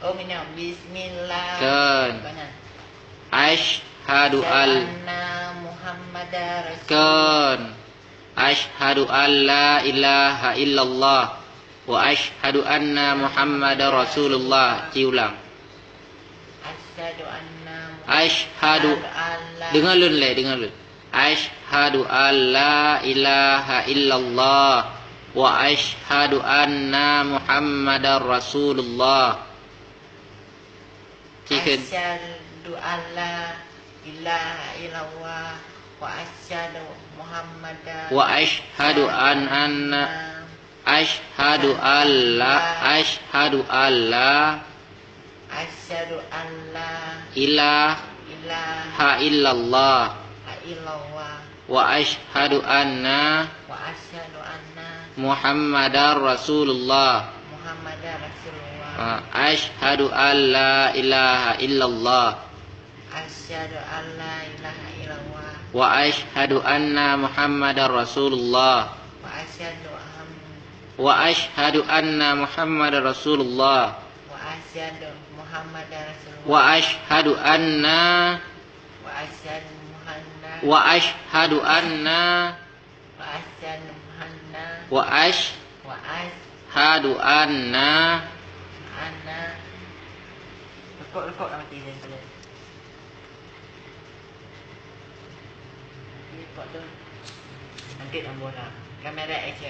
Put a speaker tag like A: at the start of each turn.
A: Oh minyak bismillah.
B: Kan.
A: Mana?
B: Asyhadu
A: Anna Muhammadar Rasulullah.
B: Kan. Asyhadu an la ilaha illallah wa asyhadu anna Muhammadar Rasulullah. Diulang.
A: Asyhadu anna
B: Asyhadu. Dengar lun le, dengar lun. Asyhadu an la ilaha illallah wa asyhadu anna Muhammadar Rasulullah. Cikin.
A: Asyhadu an la ilaha illallah wa asyhadu Muhammadar
B: Wa asyhadu anna asyhadu alla
A: asyhadu an la
B: ilaha
A: ilaha
B: illallah
A: illallah
B: wa asyhadu anna
A: wa asyhadu anna
B: Muhammadar Rasulullah.
A: Muhammadar Rasulullah.
B: Asyhadu an la ilaha illallah
A: Asyhadu an la ilaha illallah
B: wa asyhadu anna Muhammadar Rasulullah.
A: wa asyhadu
B: Anna Muhammadar Rasulullah.
A: wa asyhadu Muhammadar Rasulullah.
B: Wa asyhadu anna
A: wa asyhadu Muhammad
B: wa asyhadu anna
A: wa asyhadu Muhammad
B: wa asyhadu anna
A: anna lekuk mati dia sekali. Lekuk tu. Angkat nombor lah. Kamera action.